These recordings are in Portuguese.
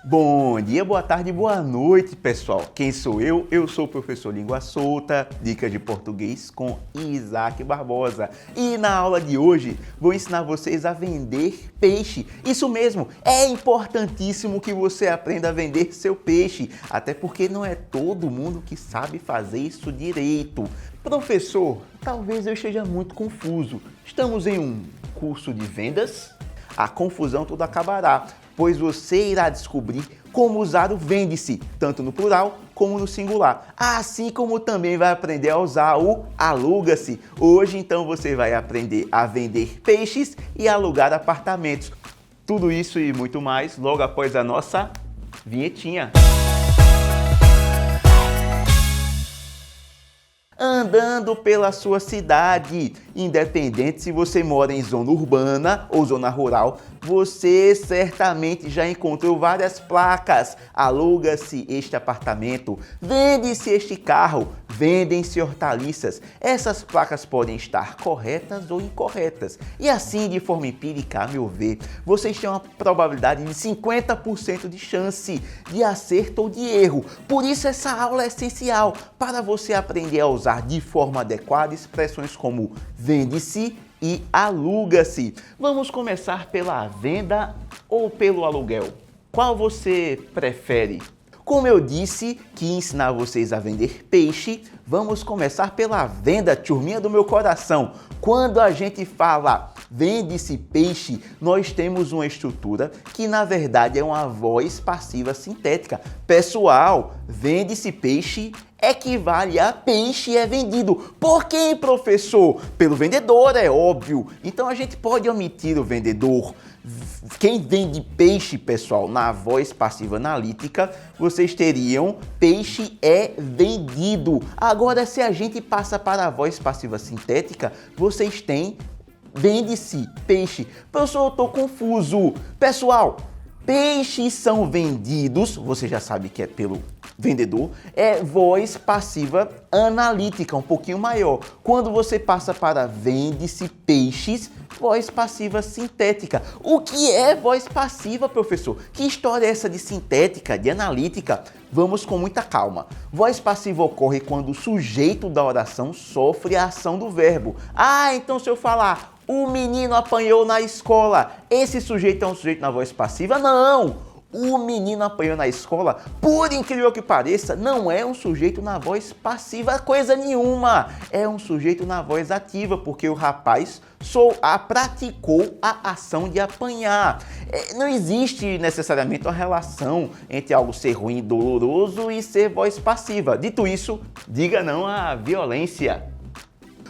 Bom dia, boa tarde, boa noite, pessoal. Quem sou eu? Eu sou o professor Língua Solta, Dicas de Português com Isaac Barbosa. E na aula de hoje vou ensinar vocês a vender peixe. Isso mesmo, é importantíssimo que você aprenda a vender seu peixe, até porque não é todo mundo que sabe fazer isso direito. Professor, talvez eu esteja muito confuso. Estamos em um curso de vendas? A confusão toda acabará, pois você irá descobrir como usar o vende-se, tanto no plural como no singular. Assim como também vai aprender a usar o aluga-se. Hoje, então, você vai aprender a vender peixes e alugar apartamentos. Tudo isso e muito mais logo após a nossa vinhetinha. Andando pela sua cidade, independente se você mora em zona urbana ou zona rural, você certamente já encontrou várias placas. Aluga-se este apartamento, vende-se este carro, vendem-se hortaliças. Essas placas podem estar corretas ou incorretas. E assim, de forma empírica, a meu ver, vocês têm uma probabilidade de 50% de chance de acerto ou de erro. Por isso essa aula é essencial para você aprender a usar de forma adequada expressões como vende-se e aluga-se. Vamos começar pela venda ou pelo aluguel? Qual você prefere? Como eu disse que ia ensinar vocês a vender peixe, vamos começar pela venda, turminha do meu coração. Quando a gente fala vende-se peixe, nós temos uma estrutura que na verdade é uma voz passiva sintética. Pessoal, vende-se peixe equivale a peixe é vendido. Por quem, professor? Pelo vendedor, é óbvio. Então a gente pode omitir o vendedor. Quem vende peixe, pessoal, na voz passiva analítica, vocês teriam peixe é vendido. Agora, se a gente passa para a voz passiva sintética, vocês têm vende-se peixe. Professor, eu estou confuso. Pessoal, peixes são vendidos, você já sabe que é pelo vendedor, é voz passiva analítica, um pouquinho maior. Quando você passa para vende-se peixes, voz passiva sintética. O que é voz passiva, professor? Que história é essa de sintética, de analítica? Vamos com muita calma. Voz passiva ocorre quando o sujeito da oração sofre a ação do verbo. Então se eu falar o menino apanhou na escola, esse sujeito é um sujeito na voz passiva? Não! O menino apanhou na escola, por incrível que pareça, não é um sujeito na voz passiva coisa nenhuma. É um sujeito na voz ativa, porque o rapaz praticou a ação de apanhar. Não existe necessariamente uma relação entre algo ser ruim e doloroso e ser voz passiva. Dito isso, diga não à violência.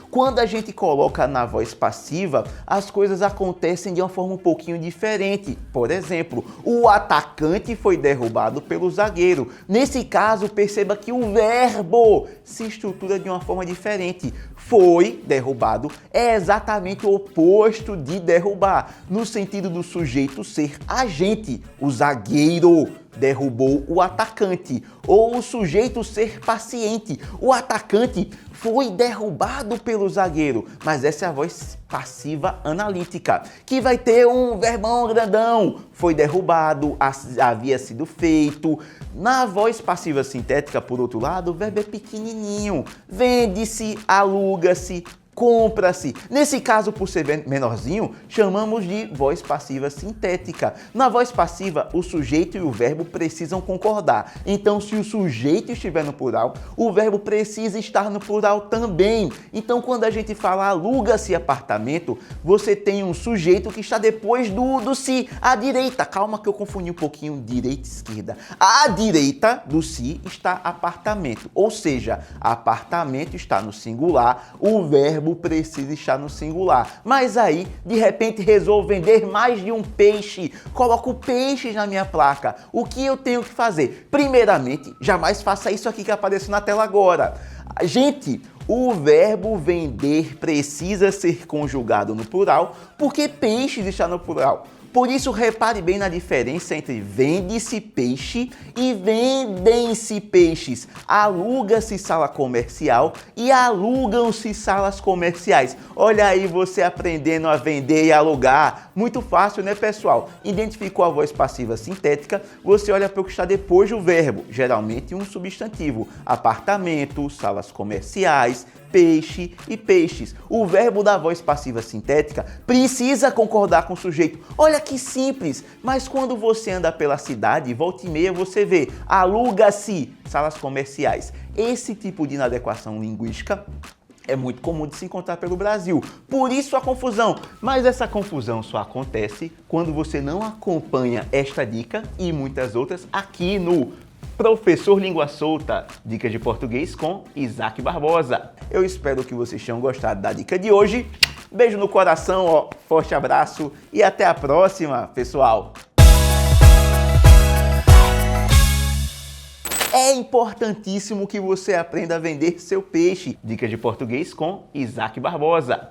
Quando a gente coloca na voz passiva, as coisas acontecem de uma forma um pouquinho diferente. Por exemplo, o atacante foi derrubado pelo zagueiro. Nesse caso, perceba que o verbo se estrutura de uma forma diferente. Foi derrubado é exatamente o oposto de derrubar, no sentido do sujeito ser agente. O zagueiro derrubou o atacante, ou o sujeito ser paciente. O atacante foi derrubado pelo zagueiro, mas essa é a voz passiva analítica, que vai ter um verbão grandão. Foi derrubado, havia sido feito. Na voz passiva sintética, por outro lado, o verbo é pequenininho. Vende-se, aluga-se, compra-se. Nesse caso, por ser menorzinho, chamamos de voz passiva sintética. Na voz passiva, o sujeito e o verbo precisam concordar. Então, se o sujeito estiver no plural, o verbo precisa estar no plural também. Então, quando a gente fala aluga-se apartamento, você tem um sujeito que está depois do se. À direita, calma que eu confundi um pouquinho direita e esquerda. À direita do se está apartamento, ou seja, apartamento está no singular, o verbo precisa estar no singular. Mas aí, de repente, resolvo vender mais de um peixe. Coloco peixes na minha placa. O que eu tenho que fazer? Primeiramente, jamais faça isso aqui que apareceu na tela agora. Gente, o verbo vender precisa ser conjugado no plural, porque peixes está no plural. Por isso, repare bem na diferença entre vende-se peixe e vendem-se peixes. Aluga-se sala comercial e alugam-se salas comerciais. Olha aí você aprendendo a vender e alugar. Muito fácil, né, pessoal? Identificou a voz passiva sintética, você olha para o que está depois do verbo, geralmente um substantivo. Apartamento, salas comerciais, peixe e peixes. O verbo da voz passiva sintética precisa concordar com o sujeito. Olha que simples, mas quando você anda pela cidade, volta e meia você vê aluga-se salas comerciais. Esse tipo de inadequação linguística é muito comum de se encontrar pelo Brasil. Por isso a confusão. Mas essa confusão só acontece quando você não acompanha esta dica e muitas outras aqui no Professor Língua Solta, dicas de português com Isaac Barbosa. Eu espero que vocês tenham gostado da dica de hoje. Beijo no coração, ó, forte abraço e até a próxima, pessoal. É importantíssimo que você aprenda a vender seu peixe. Dicas de português com Isaac Barbosa.